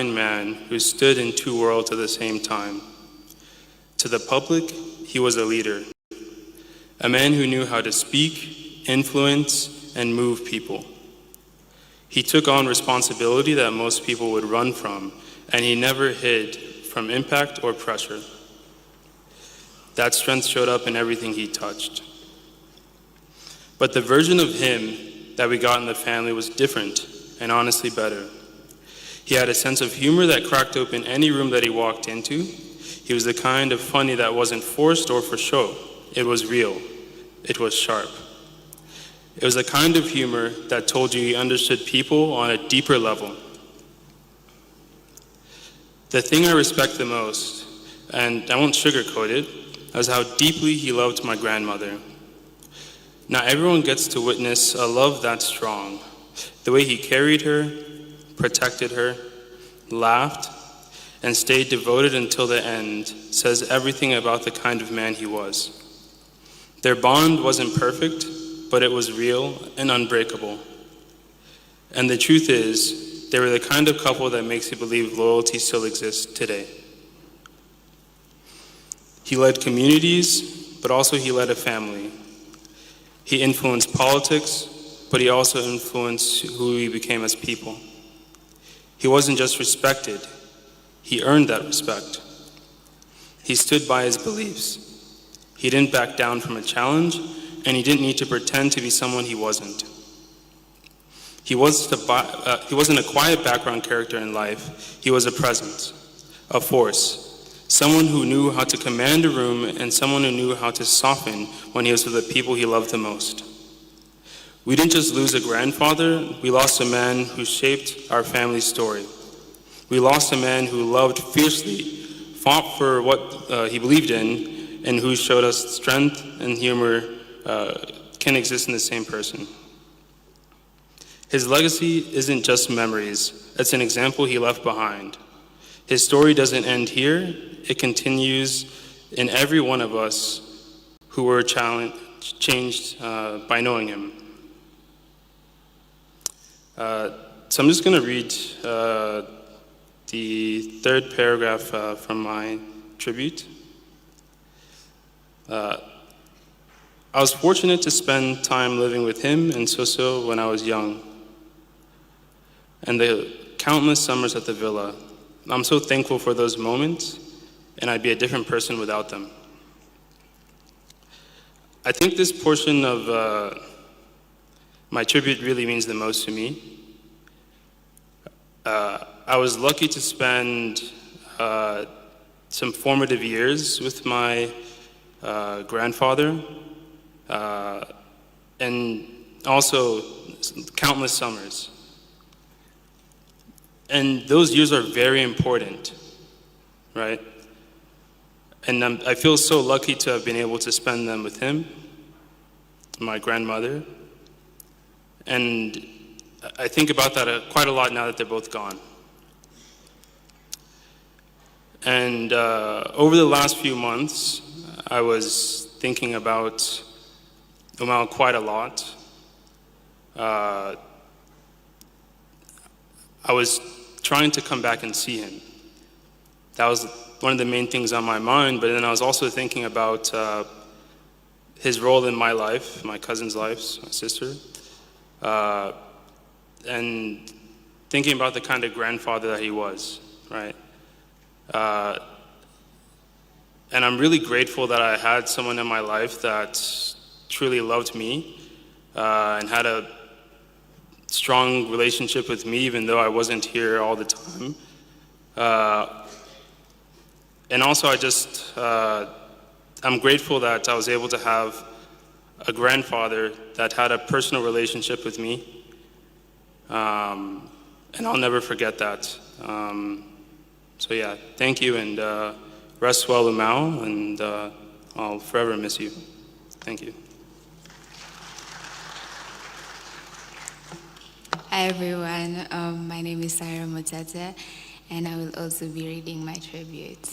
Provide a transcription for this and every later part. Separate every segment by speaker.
Speaker 1: man who stood in two worlds at the same time. To the public, he was a leader, a man who knew how to speak, influence, and move people. He took on responsibility that most people would run from, and he never hid from impact or pressure. That strength showed up in everything he touched. But the version of him that we got in the family was different and honestly better. He had a sense of humor that cracked open any room that he walked into. He was the kind of funny that wasn't forced or for show. It was real. It was sharp. It was the kind of humor that told you he understood people on a deeper level. The thing I respect the most, and I won't sugarcoat it, was how deeply he loved my grandmother. Not everyone gets to witness a love that strong. The way he carried her, protected her, laughed, and stayed devoted until the end says everything about the kind of man he was. Their bond wasn't perfect, but it was real and unbreakable. And the truth is, they were the kind of couple that makes you believe loyalty still exists today. He led communities, but also he led a family. He influenced politics, but he also influenced who we became as people. He wasn't just respected, he earned that respect. He stood by his beliefs. He didn't back down from a challenge, and he didn't need to pretend to be someone he wasn't. He wasn't a quiet background character in life. He was a presence, a force, someone who knew how to command a room and someone who knew how to soften when he was with the people he loved the most. We didn't just lose a grandfather, we lost a man who shaped our family's story. We lost a man who loved fiercely, fought for what he believed in, and who showed us strength and humor can exist in the same person. His legacy isn't just memories, it's an example he left behind. His story doesn't end here, it continues in every one of us who were changed by knowing him. So I'm just going to read the third paragraph from my tribute. I was fortunate to spend time living with him and Soso when I was young, and the countless summers at the villa. I'm so thankful for those moments, and I'd be a different person without them. I think this portion of my tribute really means the most to me. I was lucky to spend some formative years with my grandfather, and also countless summers. And those years are very important, right? And I feel so lucky to have been able to spend them with him, my grandmother, and I think about that quite a lot now that they're both gone. And over the last few months, I was thinking about Munyao quite a lot. I was trying to come back and see him. That was one of the main things on my mind, but then I was also thinking about his role in my life, my cousin's life, my sister, and thinking about the kind of grandfather that he was, right? And I'm really grateful that I had someone in my life that truly loved me and had a strong relationship with me, even though I wasn't here all the time. And also I'm grateful that I was able to have a grandfather that had a personal relationship with me. And I'll never forget that. So yeah, thank you, and rest well, Munyao, and I'll forever miss you. Thank you.
Speaker 2: Hi everyone, my name is Sarah Motete, and I will also be reading my tribute.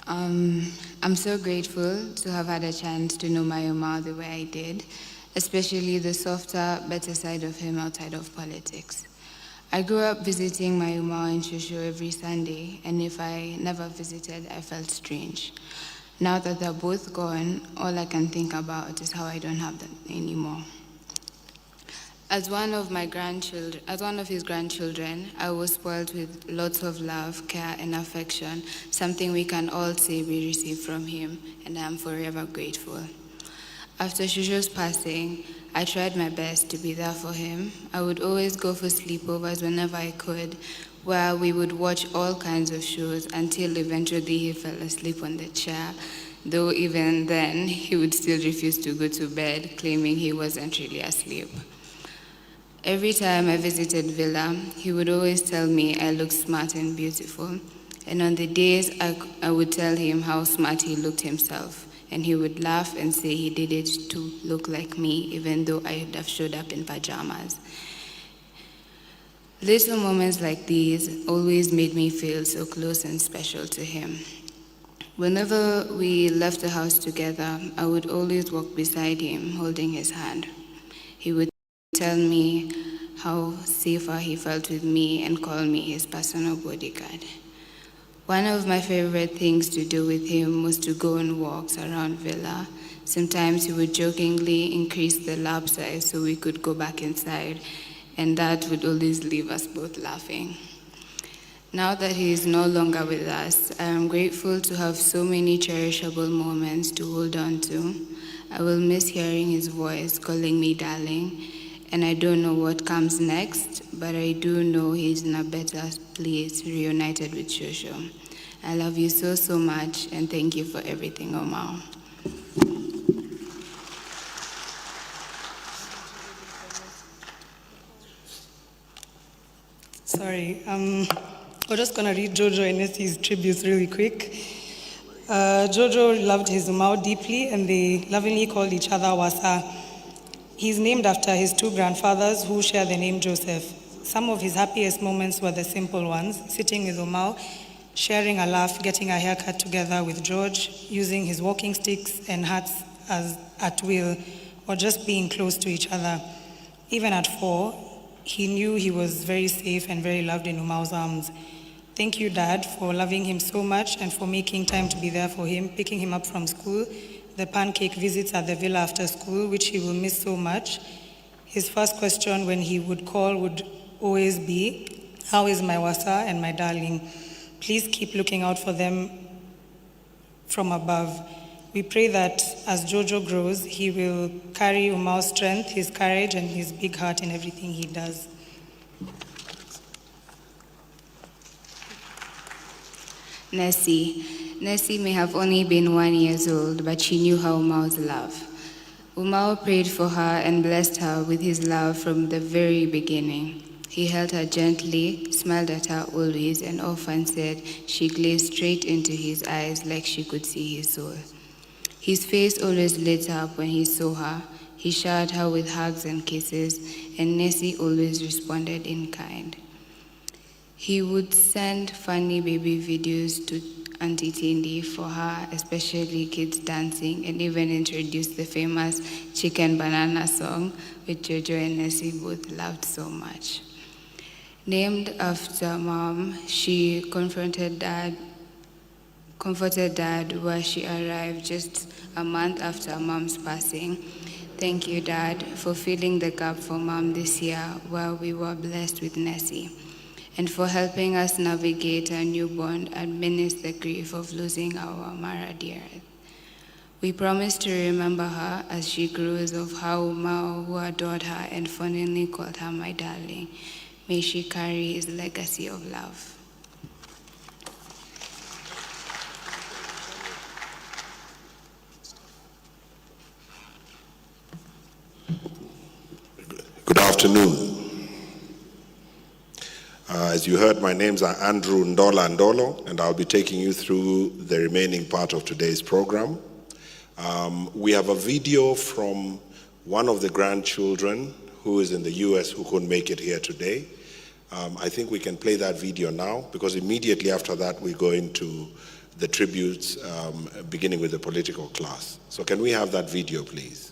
Speaker 2: I'm so grateful to have had a chance to know my Munyao the way I did, especially the softer, better side of him outside of politics. I grew up visiting my Munyao and Shushu every Sunday, and if I never visited, I felt strange. Now that they're both gone, all I can think about is how I don't have them anymore. As one of his grandchildren, I was spoiled with lots of love, care, and affection, something we can all say we received from him, and I am forever grateful. After Shushu's passing, I tried my best to be there for him. I would always go for sleepovers whenever I could, where we would watch all kinds of shows until eventually he fell asleep on the chair, though even then he would still refuse to go to bed, claiming he wasn't really asleep. Every time I visited Villa, he would always tell me I looked smart and beautiful. And on the days I would tell him how smart he looked himself, and he would laugh and say he did it to look like me, even though I would have showed up in pajamas. Little moments like these always made me feel so close and special to him. Whenever we left the house together, I would always walk beside him, holding his hand. He would tell me how safer he felt with me and call me his personal bodyguard. One of my favorite things to do with him was to go on walks around Villa. Sometimes he would jokingly increase the lap size so we could go back inside, and that would always leave us both laughing. Now that he is no longer with us, I am grateful to have so many cherishable moments to hold on to. I will miss hearing his voice calling me darling, and I don't know what comes next, but I do know he's in a better place reunited with Shosho. I love you so, so much, and thank you for everything, Omar.
Speaker 3: Sorry, we're just going to read Jojo and Nessi's tributes really quick. Jojo loved his Munyao deeply, and they lovingly called each other Wasa. He's named after his two grandfathers who share the name Joseph. Some of his happiest moments were the simple ones, sitting with Munyao, sharing a laugh, getting a haircut together with George, using his walking sticks and hats as at will, or just being close to each other. Even at 4, he knew he was very safe and very loved in Munyao's arms. Thank you, Dad, for loving him so much and for making time to be there for him, picking him up from school, the pancake visits at the villa after school, which he will miss so much. His first question when he would call would always be, how is my Wasa and my darling? Please keep looking out for them from above. We pray that as Jojo grows, he will carry Munyao's strength, his courage, and his big heart in everything he does.
Speaker 2: Nessie may have only been 1 year old, but she knew her Munyao's love. Munyao prayed for her and blessed her with his love from the very beginning. He held her gently, smiled at her always, and often said she gazed straight into his eyes like she could see his soul. His face always lit up when he saw her. He showered her with hugs and kisses, and Nessie always responded in kind. He would send funny baby videos to Auntie Tindi for her, especially kids dancing, and even introduce the famous Chicken Banana song, which Jojo and Nessie both loved so much. Named after Mom, she comforted Dad where she arrived just a month after Mom's passing. Thank you, Dad, for filling the gap for Mom this year while we were blessed with Nessie, and for helping us navigate our new bond and mince the grief of losing our Mara dear. We promise to remember her as she grows of how Munyao, who adored her and fondly called her my darling, may she carry his legacy of love.
Speaker 4: Good afternoon. As you heard, my names are Andrew Ndola Ndolo, and I'll be taking you through the remaining part of today's program. We have a video from one of the grandchildren who is in the US who couldn't make it here today. I think we can play that video now, because immediately after that we go into the tributes, beginning with the political class. So can we have that video, please?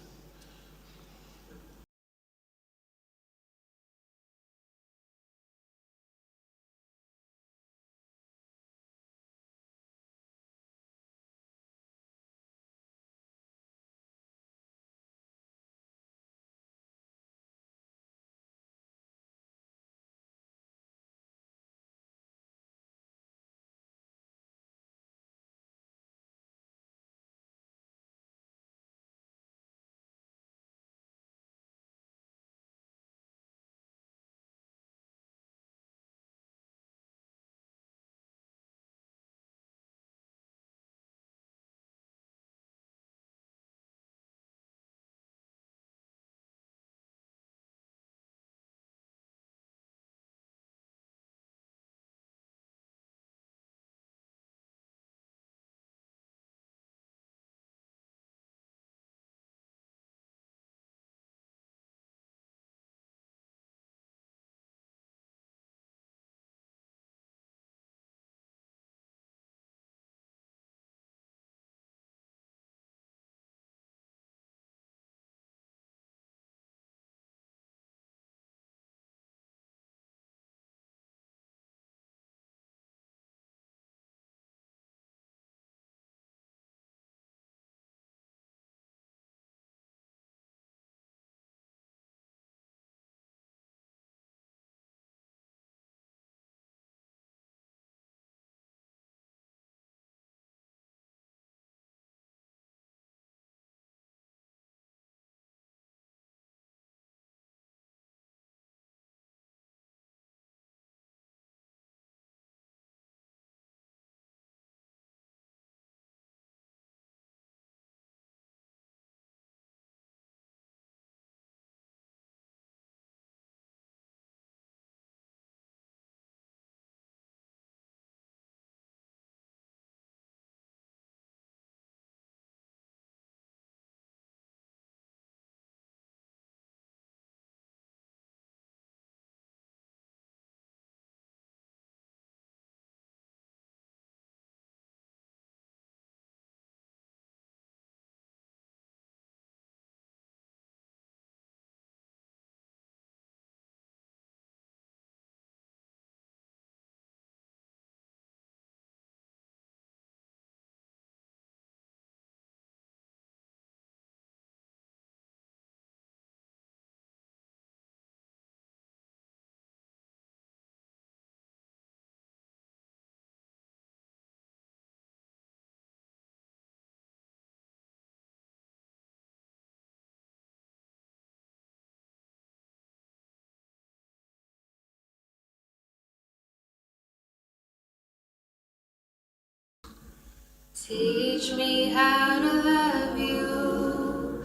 Speaker 5: Teach me how to love you.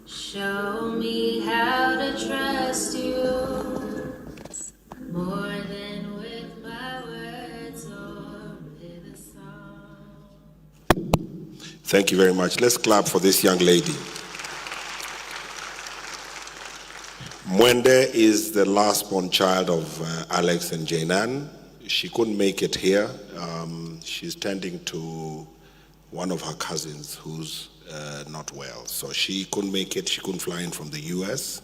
Speaker 5: Show me how to trust you. More than with my words or with a song.
Speaker 4: Thank you very much. Let's clap for this young lady. Mwende is the last born child of Alex and Jainan. She couldn't make it here. She's tending to one of her cousins who's not well. So she couldn't make it. She couldn't fly in from the US.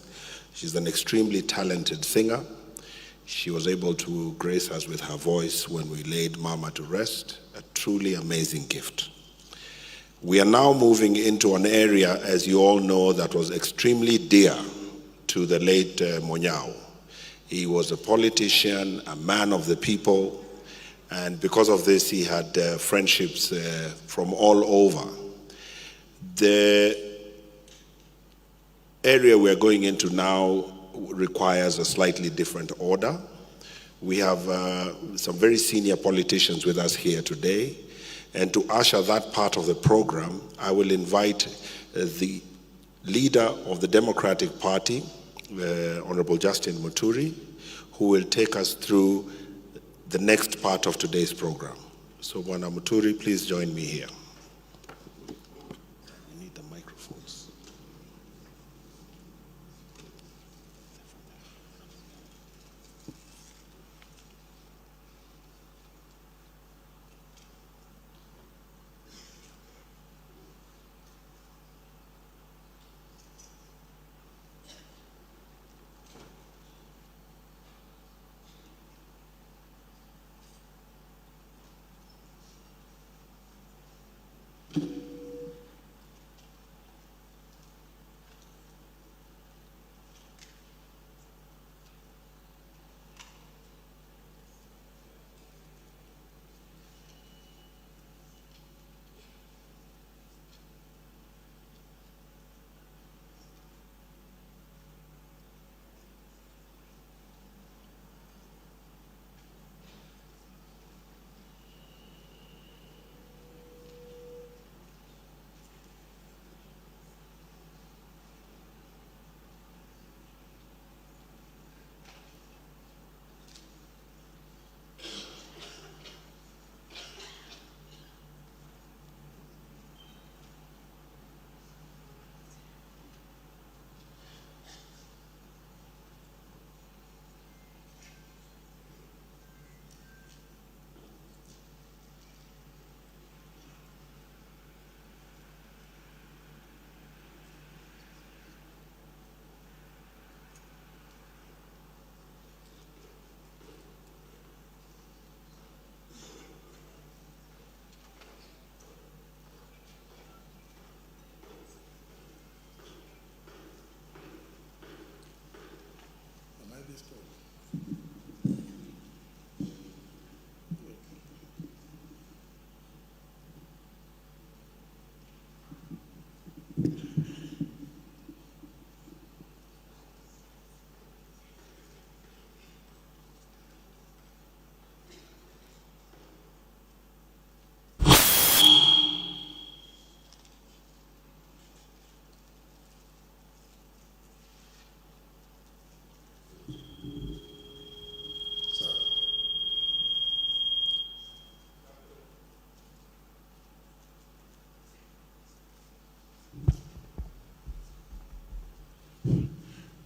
Speaker 4: She's an extremely talented singer. She was able to grace us with her voice when we laid Mama to rest. A truly amazing gift. We are now moving into an area, as you all know, that was extremely dear to the late Munyao. He was a politician, a man of the people, and because of this, he had friendships from all over. The area we're going into now requires a slightly different order. We have some very senior politicians with us here today, and to usher that part of the program, I will invite the leader of the Democratic Party, Honorable Justin Muturi, who will take us through the next part of today's program. So, Bwana Muturi, please join me here. I need the microphones.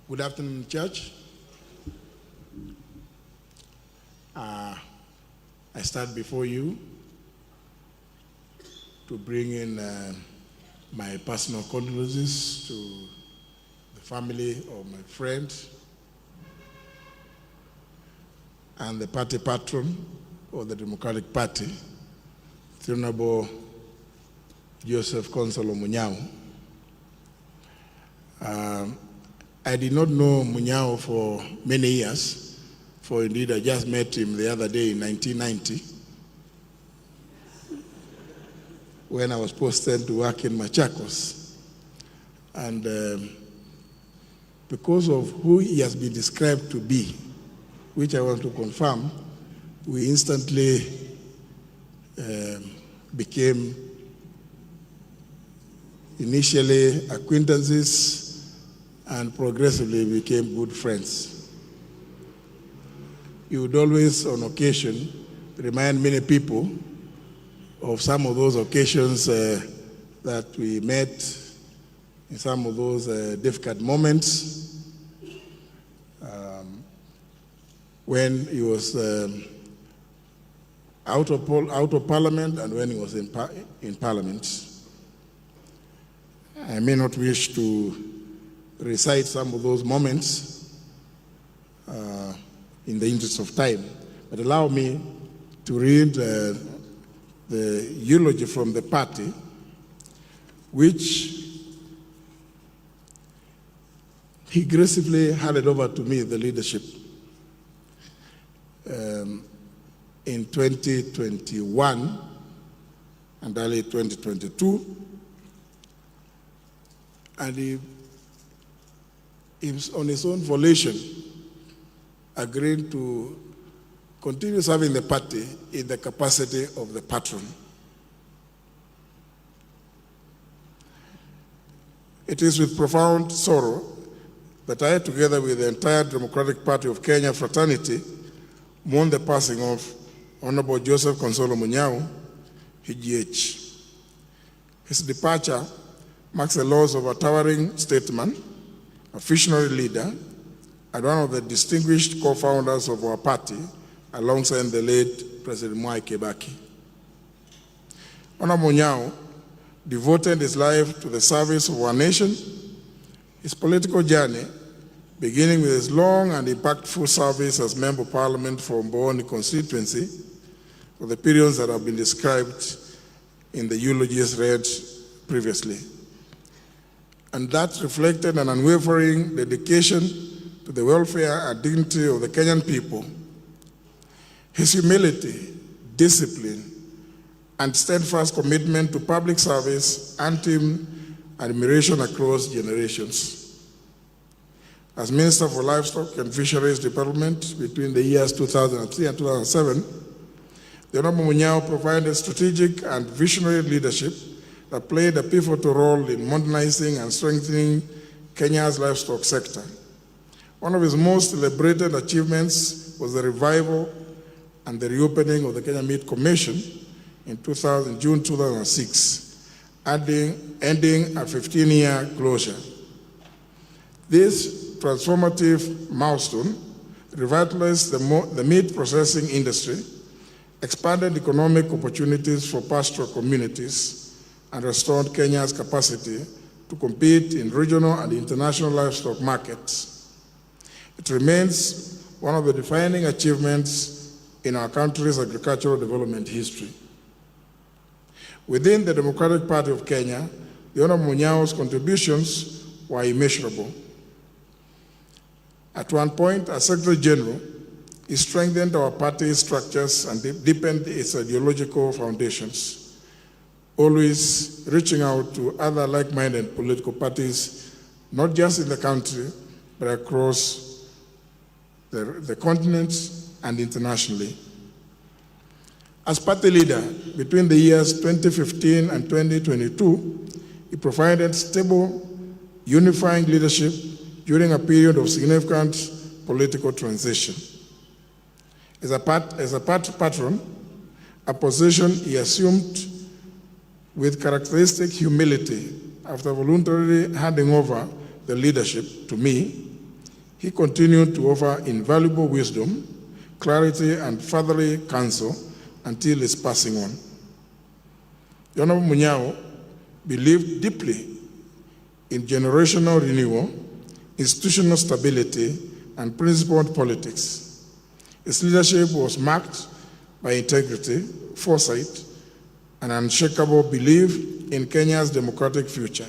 Speaker 6: Good afternoon, church. I stand before you to bring in my personal condolences to the family of my friend and the party patron of the Democratic Party, Honorable Joseph Konzollo Munyao. I did not know Munyao for many years, for indeed I just met him the other day in 1990 when I was posted to work in Machakos. And because of who he has been described to be, which I want to confirm, we instantly became initially acquaintances, and progressively became good friends. He would always, on occasion, remind many people of some of those occasions that we met in some of those difficult moments when he was out of parliament and when he was in parliament. I may not wish to recite some of those moments in the interest of time, but allow me to read the eulogy from the party, which he gracefully handed over to me, the leadership, in 2021 and early 2022. And he on his own volition, agreed to continue serving the party in the capacity of the patron. It is with profound sorrow that I, together with the entire Democratic Party of Kenya fraternity, mourn the passing of Honorable Joseph Konzollo Munyao, HGH. His departure marks the loss of a towering statesman, a visionary leader, and one of the distinguished co-founders of our party, alongside the late President Mwai Kibaki. Honorable Munyao devoted his life to the service of our nation. His political journey, beginning with his long and impactful service as Member of Parliament for Mboni constituency, for the periods that have been described in the eulogies read previously. And that reflected an unwavering dedication to the welfare and dignity of the Kenyan people. His humility, discipline, and steadfast commitment to public service earned him admiration across generations. As Minister for Livestock and Fisheries Development between the years 2003 and 2007, the Honorable Munyao provided strategic and visionary leadership that played a pivotal role in modernizing and strengthening Kenya's livestock sector. One of his most celebrated achievements was the revival and the reopening of the Kenya Meat Commission in June 2006, ending a 15-year closure. This transformative milestone revitalized the meat processing industry, expanded economic opportunities for pastoral communities, and restored Kenya's capacity to compete in regional and international livestock markets. It remains one of the defining achievements in our country's agricultural development history. Within the Democratic Party of Kenya, the Honorable Munyao's contributions were immeasurable. At one point, as Secretary General, he strengthened our party's structures and deepened its ideological foundations, always reaching out to other like-minded political parties, not just in the country, but across the continent and internationally. As party leader, between the years 2015 and 2022, he provided stable, unifying leadership during a period of significant political transition. As a party patron, a position he assumed with characteristic humility after voluntarily handing over the leadership to me, he continued to offer invaluable wisdom, clarity, and fatherly counsel until his passing on. The Honorable Munyao believed deeply in generational renewal, institutional stability, and principled politics. His leadership was marked by integrity, foresight, and unshakable belief in Kenya's democratic future.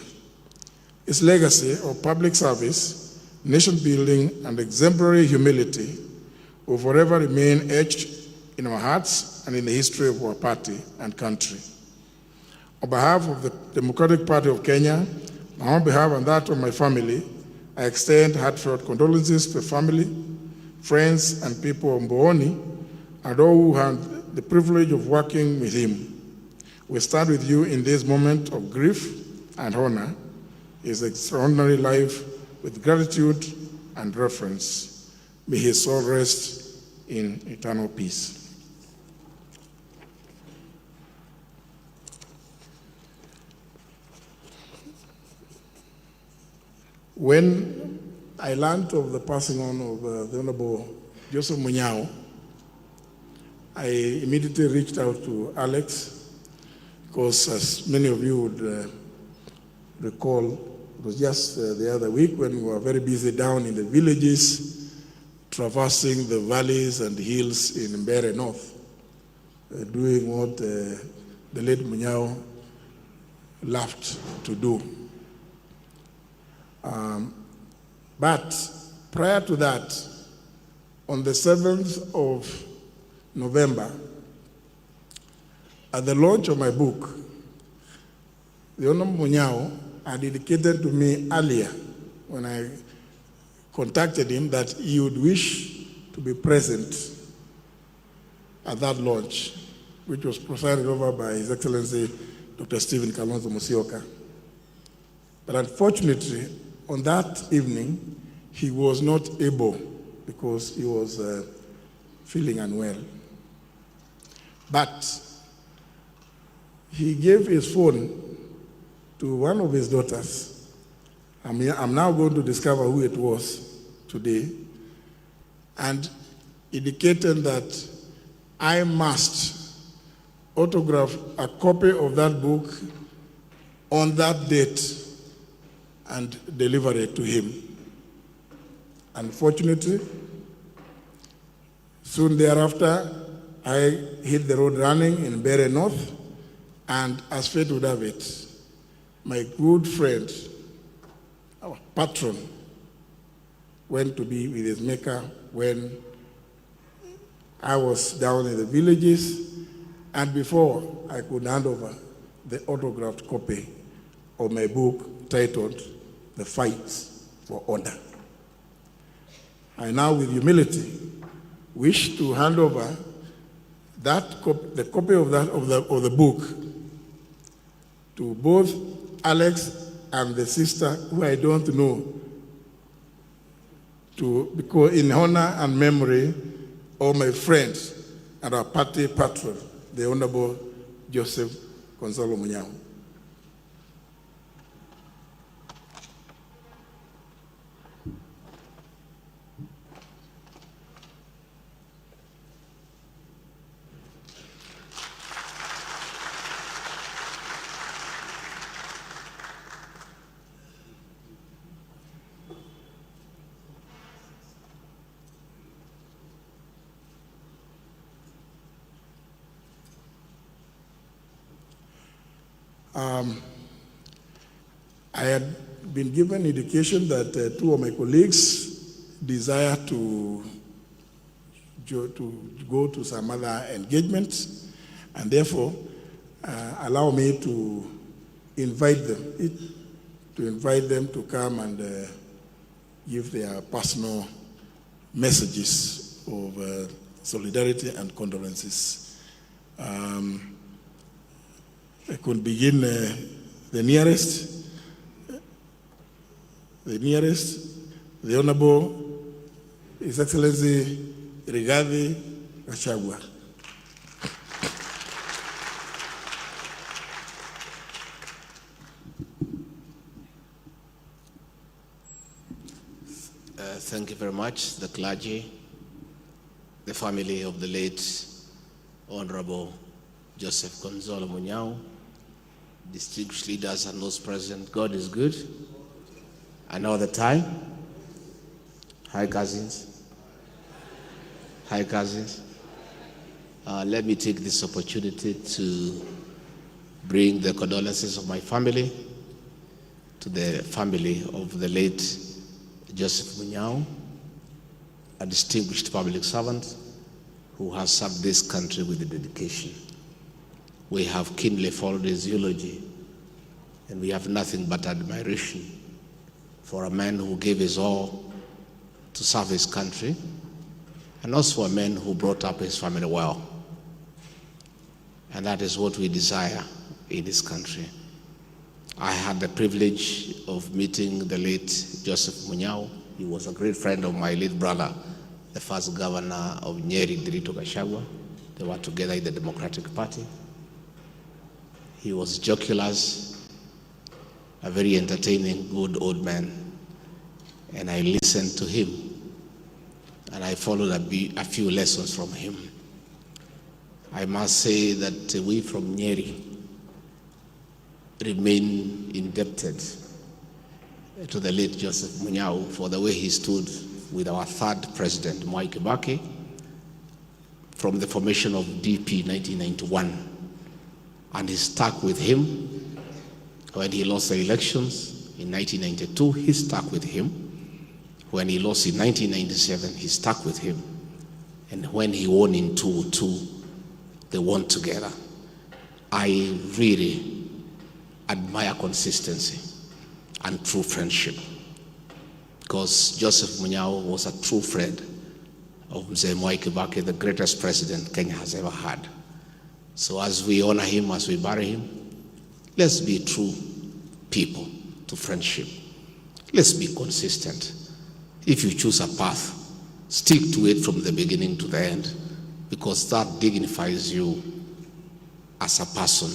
Speaker 6: His legacy of public service, nation building, and exemplary humility will forever remain etched in our hearts and in the history of our party and country. On behalf of the Democratic Party of Kenya, on behalf and that of my family, I extend heartfelt condolences to the family, friends, and people of Mboni, and all who had the privilege of working with him. We stand with you in this moment of grief and honor his extraordinary life with gratitude and reverence. May his soul rest in eternal peace. When I learned of the passing on of the Honorable Joseph Munyao, I immediately reached out to Alex, because as many of you would recall, it was just the other week when we were very busy down in the villages, traversing the valleys and hills in Mbere North, doing what the late Munyao loved to do. But prior to that, on the 7th of November, at the launch of my book, the Honorable Munyao had indicated to me earlier when I contacted him that he would wish to be present at that launch, which was presided over by His Excellency Dr. Stephen Kalonzo Musyoka. But unfortunately, on that evening, he was not able because he was feeling unwell. But he gave his phone to one of his daughters. I'm now going to discover who it was today, and indicated that I must autograph a copy of that book on that date and deliver it to him. Unfortunately, soon thereafter, I hit the road running in Mbere North, and as fate would have it, my good friend, our patron, went to be with his maker when I was down in the villages, and before I could hand over the autographed copy of my book titled The Fight for Honor. I now, with humility, wish to hand over the copy of the book to both Alex and the sister, who I don't know, because in honor and memory of my friend and our party patron, the Honorable Joseph Konzollo Munyao. I had been given indication that two of my colleagues desire to go to some other engagements, and therefore allow me to invite them to come and give their personal messages of solidarity and condolences. I could begin the nearest, the Honorable His Excellency Gachagua.
Speaker 7: Thank you very much, the clergy, the family of the late Honorable Joseph Konzollo Munyao, distinguished leaders and those present. God is good, and all the time. Hi, cousins. Hi, cousins. Let me take this opportunity to bring the condolences of my family to the family of the late Joseph Munyao, a distinguished public servant who has served this country with dedication. We have keenly followed his eulogy, and we have nothing but admiration for a man who gave his all to serve his country, and also a man who brought up his family well. And that is what we desire in this country. I had the privilege of meeting the late Joseph Munyao. He was a great friend of my late brother, the first governor of Nyeri, Gachagua. They were together in the Democratic Party. He was joculous, a very entertaining, good old man. And I listened to him, and I followed a few lessons from him. I must say that we from Nyeri remain indebted to the late Joseph Munyao for the way he stood with our third president, Mwai Kibaki, from the formation of DP 1991. And he stuck with him when he lost the elections in 1992. He stuck with him. When he lost in 1997, he stuck with him. And when he won in 2002, they won together. I really admire consistency and true friendship, because Joseph Munyao was a true friend of Mzee Mwai Kibaki, the greatest president Kenya has ever had. So as we honor him, as we bury him, let's be true people to friendship. Let's be consistent. If you choose a path, stick to it from the beginning to the end, because that dignifies you as a person,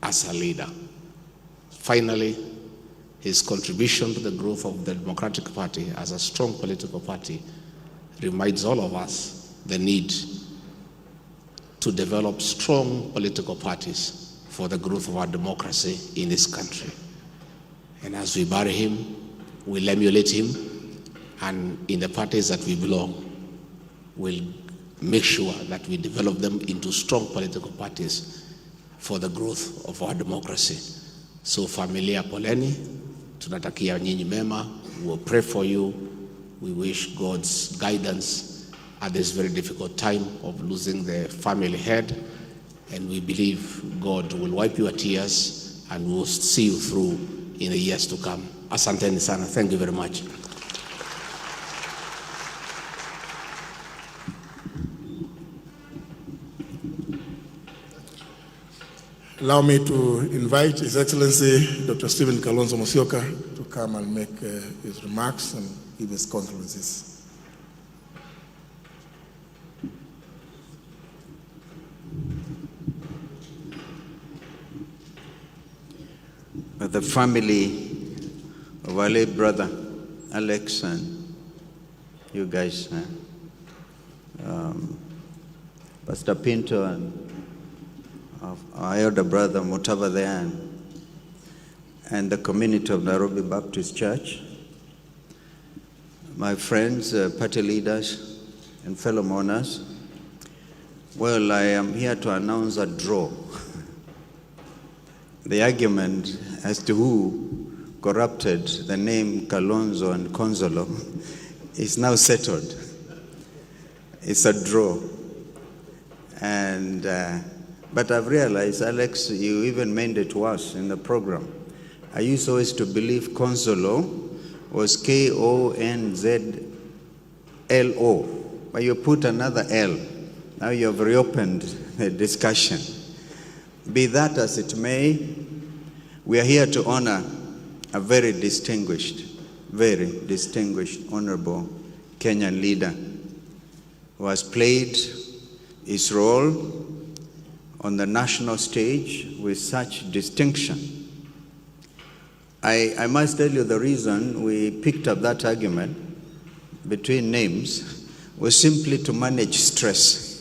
Speaker 7: as a leader. Finally, his contribution to the growth of the Democratic Party as a strong political party reminds all of us the need to develop strong political parties for the growth of our democracy in this country. And as we bury him, we'll emulate him, and in the parties that we belong, we'll make sure that we develop them into strong political parties for the growth of our democracy. So familia poleni, tunatakia nyinyi mema, we will pray for you. We wish God's guidance at this very difficult time of losing the family head, and we believe God will wipe your tears and will see you through in the years to come. Asanteni sana. Thank you very much.
Speaker 6: Allow me to invite His Excellency Dr. Stephen Kalonzo Musyoka to come and make his remarks and give his condolences.
Speaker 8: The family of our late brother Alex and you guys, Pastor Pinto and our elder brother Mutava there, and the community of Nairobi Baptist Church, my friends, party leaders, and fellow mourners. Well, I am here to announce a draw. The argument as to who corrupted the name Kalonzo and Konzollo is now settled. It's a draw. And but I've realized, Alex, you even made it to us in the program. I used always to believe Konzollo was Konzlo, but you put another L. Now you have reopened the discussion. Be that as it may, we are here to honor a very distinguished, honorable Kenyan leader who has played his role on the national stage with such distinction. I must tell you the reason we picked up that argument between names was simply to manage stress.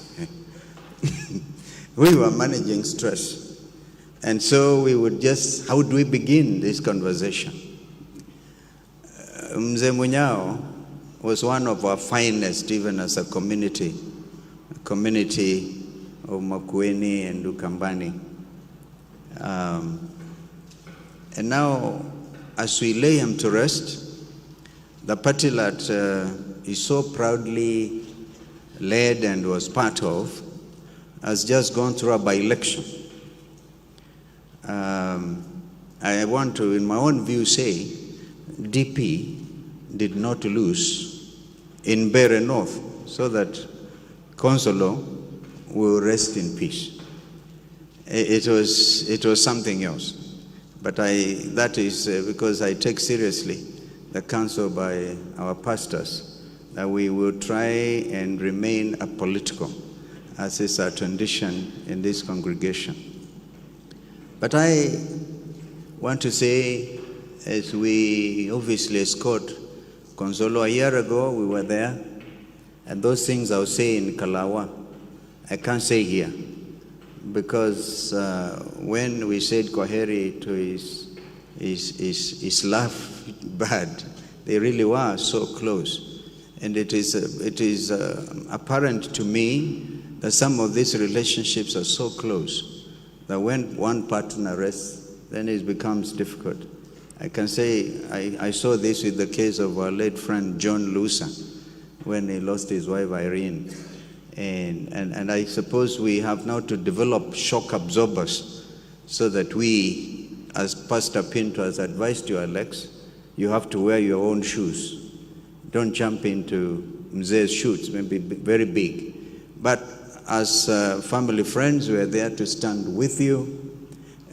Speaker 8: We were managing stress. And so we would just, how do we begin this conversation? Mzee Munyao was one of our finest, even as a community of Makueni and Ukambani. And now, as we lay him to rest, the party that he so proudly led and was part of has just gone through a by-election. I want to, in my own view, say DP did not lose in Bere North, so that Konzollo will rest in peace. It was something else. But that is because I take seriously the counsel by our pastors that we will try and remain apolitical, as is our tradition in this congregation. But I want to say, as we obviously escort Konzollo, a year ago we were there, and those things I'll say in Karua, I can't say here, because when we said Kwaheri to his love bad, they really were so close. And it is apparent to me that some of these relationships are so close that when one partner rests, then it becomes difficult. I can say I saw this with the case of our late friend John Lusa when he lost his wife Irene. And I suppose we have now to develop shock absorbers so that we, as Pastor Pinto has advised you, Alex, you have to wear your own shoes. Don't jump into Mzee's shoes, maybe very big. But as family friends, we are there to stand with you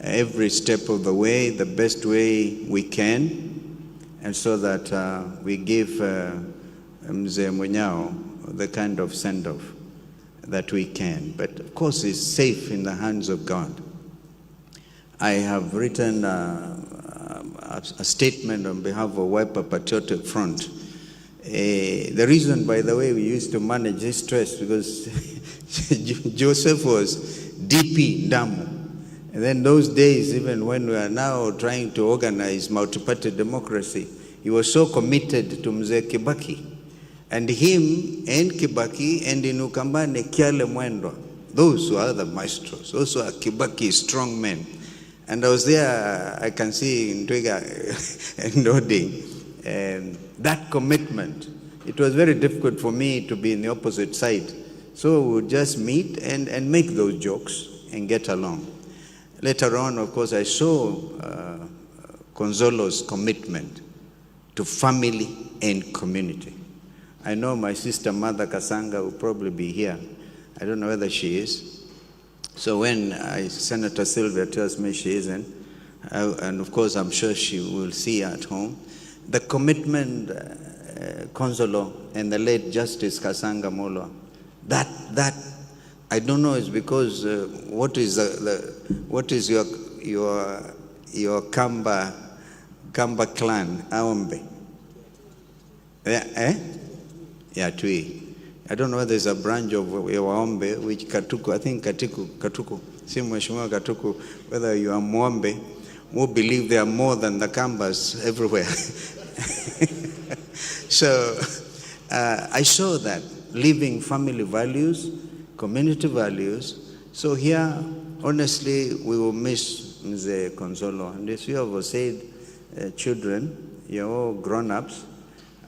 Speaker 8: every step of the way, the best way we can, and so that we give Mzee Munyao the kind of send-off that we can. But of course, it's safe in the hands of God. I have written a statement on behalf of Wiper Patriotic Front. The reason, by the way, we used to manage this stress because Joseph was DP Ndamu. And then those days, even when we are now trying to organize multi-party democracy, he was so committed to Mzee Kibaki. And him and Kibaki and in Ukambane Kiale Mwendwa, those who are the maestros, those who are Kibaki's strong men. And I was there, I can see in Twiga nodding. And that commitment, it was very difficult for me to be in the opposite side. So we would just meet and make those jokes and get along. Later on, of course, I saw Konzollo's commitment to family and community. I know my sister Mother Kasanga will probably be here. I don't know whether she is. So when Senator Sylvia tells me she isn't, and of course I'm sure she will see at home, the commitment, Konzollo and the late Justice Kasanga Molo, that I don't know, is because what is your Kamba clan, Aombe? Yeah, Tui. I don't know whether there's a branch of Waombe, which Katuku, I think Katuku, same Mheshimiwa Katuku, whether you are Mwombe, who believe there are more than the Kambas everywhere. So I saw that, living family values, community values. So here, honestly, we will miss Mzee Konzollo. And as you have said, children, you're all grown-ups.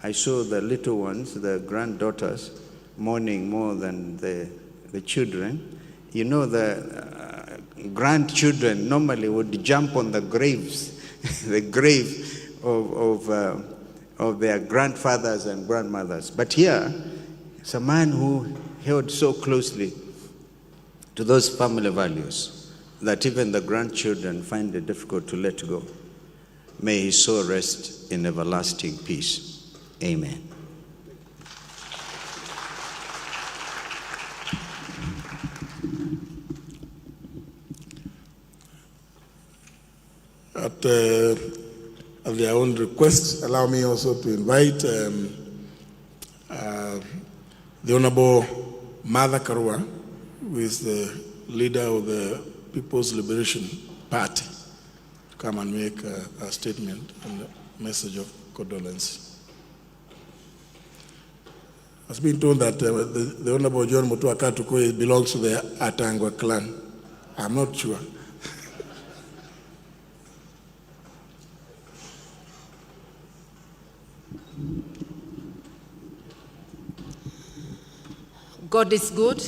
Speaker 8: I saw the little ones, the granddaughters, mourning more than the children. You know, the grandchildren normally would jump on the graves, the grave of their grandfathers and grandmothers. But here, it's a man who held so closely to those family values that even the grandchildren find it difficult to let go. May his soul rest in everlasting peace. Amen.
Speaker 6: At their own request, allow me also to invite the Honorable Mother Karua, who is the leader of the People's Liberation Party, to come and make a statement and a message of condolence. I've been told that the Honorable John Mutua Katuko belongs to the Atangwa clan. I'm not sure.
Speaker 9: God is good,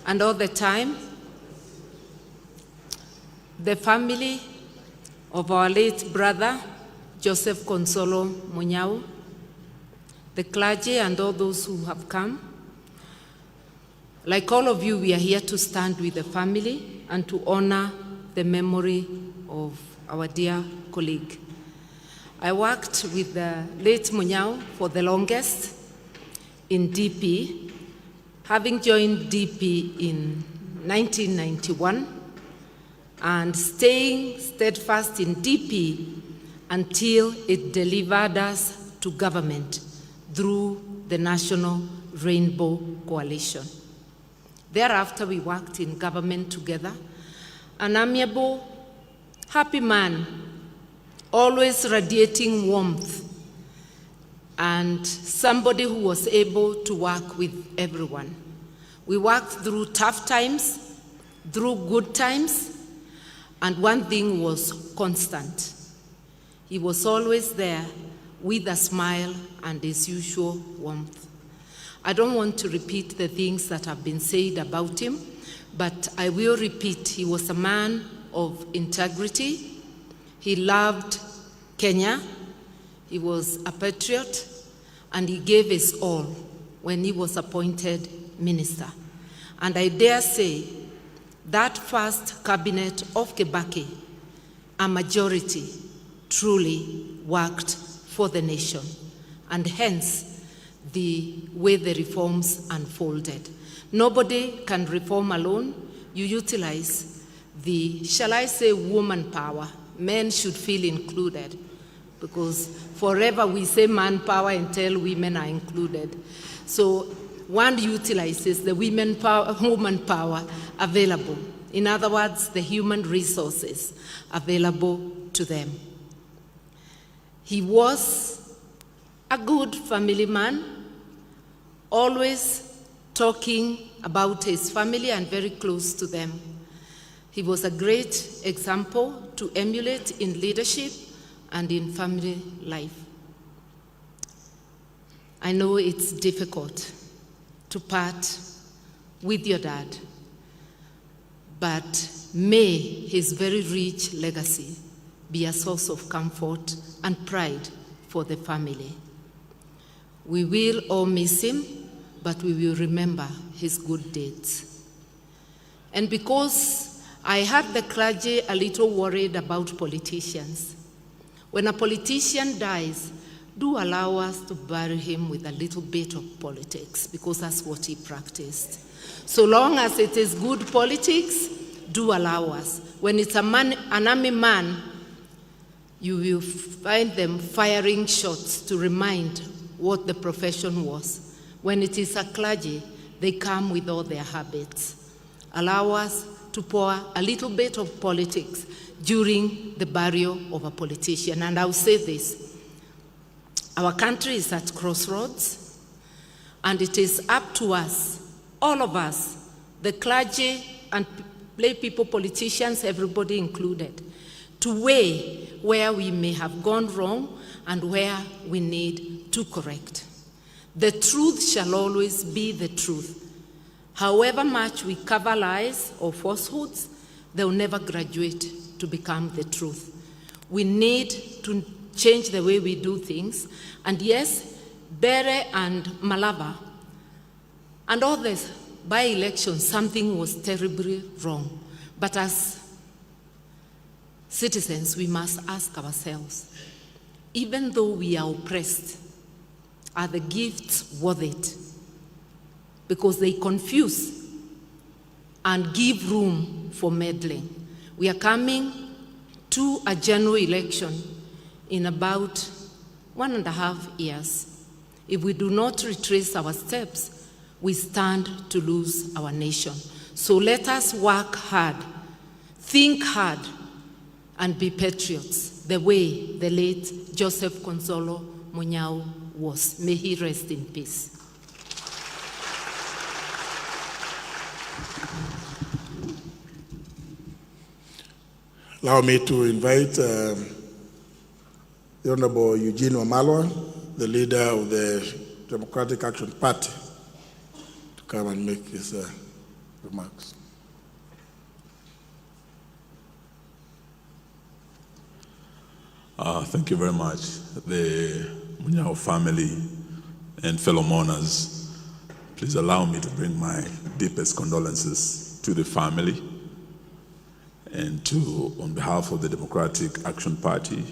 Speaker 9: and all the time. The family of our late brother, Joseph Konzollo Munyao, the clergy and all those who have come. Like all of you, we are here to stand with the family and to honor the memory of our dear colleague. I worked with the late Munyao for the longest in DP, having joined DP in 1991 and staying steadfast in DP until it delivered us to government through the National Rainbow Coalition. Thereafter, we worked in government together, an amiable, happy man, always radiating warmth, and somebody who was able to work with everyone. We worked through tough times, through good times, and one thing was constant. He was always there with a smile and his usual warmth. I don't want to repeat the things that have been said about him, but I will repeat, he was a man of integrity. He loved Kenya. He was a patriot, and he gave his all when he was appointed minister. And I dare say that first cabinet of Kibaki, a majority truly worked for the nation, and hence the way the reforms unfolded. Nobody can reform alone. You utilize the, shall I say, woman power. Men should feel included, because forever we say manpower until women are included. So one utilizes the woman power available. In other words, the human resources available to them. He was a good family man, always talking about his family and very close to them. He was a great example to emulate in leadership and in family life. I know it's difficult to part with your dad, but may his very rich legacy be a source of comfort and pride for the family. We will all miss him, but we will remember his good deeds. And because I heard the clergy a little worried about politicians, when a politician dies, do allow us to bury him with a little bit of politics, because that's what he practiced. So long as it is good politics, do allow us. When it's an army man, you will find them firing shots to remind what the profession was. When it is a clergy, they come with all their habits. Allow us to pour a little bit of politics during the burial of a politician. And I'll say this, our country is at crossroads, and it is up to us, all of us, the clergy and lay people, politicians, everybody included, to weigh where we may have gone wrong and where we need to correct. The truth shall always be the truth. However much we cover lies or falsehoods, they'll never graduate to become the truth. We need to change the way we do things. And yes, Bere and Malava and all this by-elections, something was terribly wrong. But as citizens, we must ask ourselves, even though we are oppressed, are the gifts worth it? Because they confuse and give room for meddling. We are coming to a general election in about 1.5 years. If we do not retrace our steps, we stand to lose our nation. So let us work hard, think hard, and be patriots, the way the late Joseph Konzollo Munyao was. May he rest in peace.
Speaker 6: Allow me to invite the Honorable Eugene Wamalwa, the leader of the Democratic Action Party, to come and make his remarks.
Speaker 10: Thank you very much. The Munyao family and fellow mourners, please allow me to bring my deepest condolences to the family and to, on behalf of the Democratic Action Party,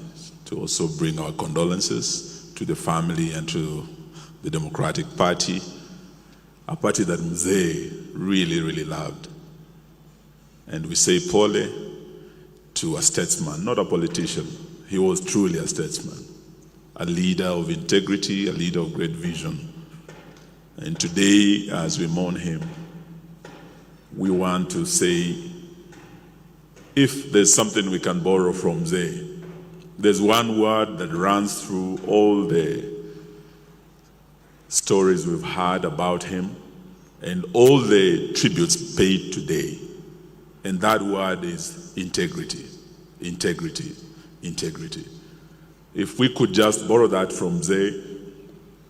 Speaker 10: to also bring our condolences to the family and to the Democratic Party, a party that Mzee really, really loved. And we say pole to a statesman, not a politician. He was truly a statesman, a leader of integrity, a leader of great vision. And today, as we mourn him, we want to say, if there's something we can borrow from Mzee, there's one word that runs through all the stories we've heard about him and all the tributes paid today. And that word is integrity, integrity, integrity. If we could just borrow that from Mzee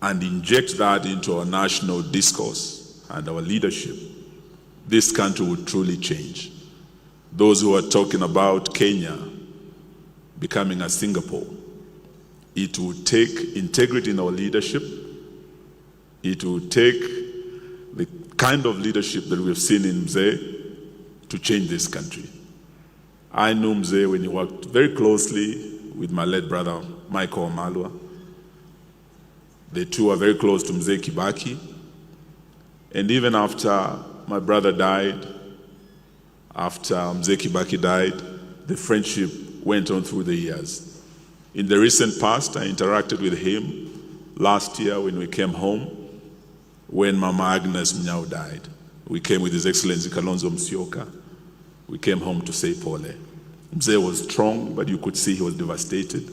Speaker 10: and inject that into our national discourse and our leadership, this country would truly change. Those who are talking about Kenya becoming a Singapore, it would take integrity in our leadership. It would take the kind of leadership that we've seen in Mzee to change this country. I knew Mzee when he worked very closely with my late brother, Michael Omalwa. The two are very close to Mzee Kibaki. And even after my brother died, after Mzee Kibaki died, the friendship went on through the years. In the recent past, I interacted with him last year when we came home, when Mama Agnes Munyao died. We came with His Excellency Kalonzo Musyoka. We came home to say pole. Mzee was strong, but you could see he was devastated,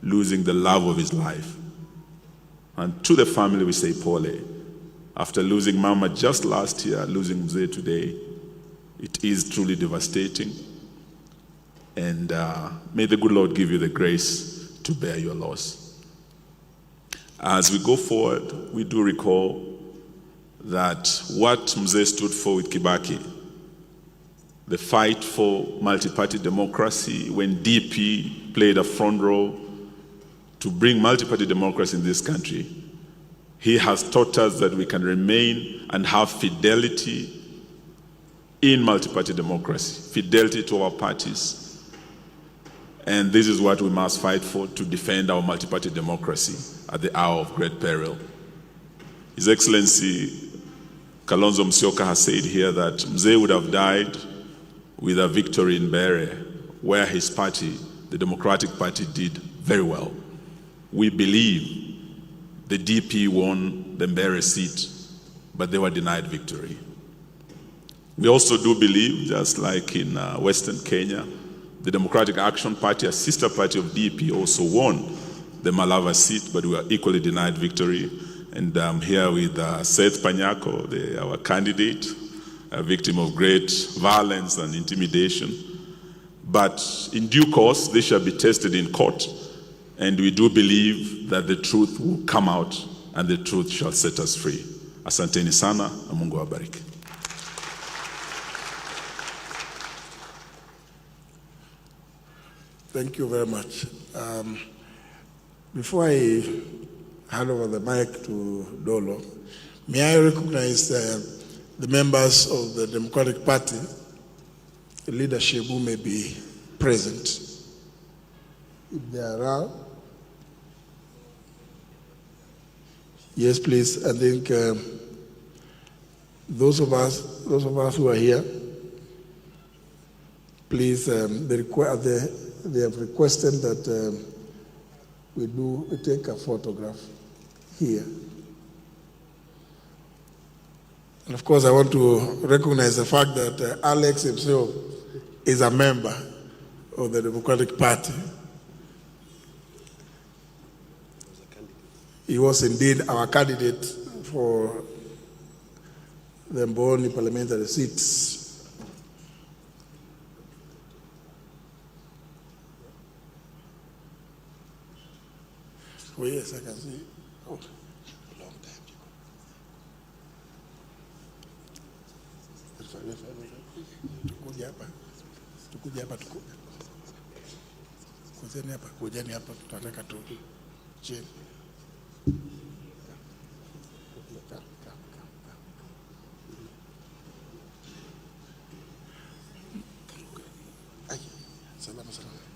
Speaker 10: losing the love of his life. And to the family, we say pole. After losing Mama just last year, losing Mzee today, it is truly devastating. And may the good Lord give you the grace to bear your loss. As we go forward, we do recall that what Mzee stood for with Kibaki, the fight for multi-party democracy, when DP played a front role to bring multi-party democracy in this country, he has taught us that we can remain and have fidelity in multi-party democracy, fidelity to our parties. And this is what we must fight for, to defend our multi-party democracy at the hour of great peril. His Excellency Kalonzo Musyoka has said here that Mzee would have died with a victory in Bere, where his party, the Democratic Party, did very well. We believe the DP won the Bere seat, but they were denied victory. We also do believe, just like in Western Kenya, the Democratic Action Party, a sister party of DP, also won the Malava seat, but we were equally denied victory. And I'm here with Seth Panyako, our candidate, a victim of great violence and intimidation. But in due course, they shall be tested in court. And we do believe that the truth will come out and the truth shall set us free. Asanteni sana, na Mungu awabariki.
Speaker 6: Thank you very much. Before I hand over the mic to Dolo, may I recognize the members of the Democratic Party, the leadership who may be present. If they are around. Yes, please. I think those of us who are here, please, they have requested that we take a photograph here. And of course, I want to recognize the fact that Alex himself is a member of the Democratic Party. He was indeed our candidate for the Mboni parliamentary seats. Oh, yes, I can see. Oh, long time. Kujeni hapa, tunataka tu chini. Salama, salama.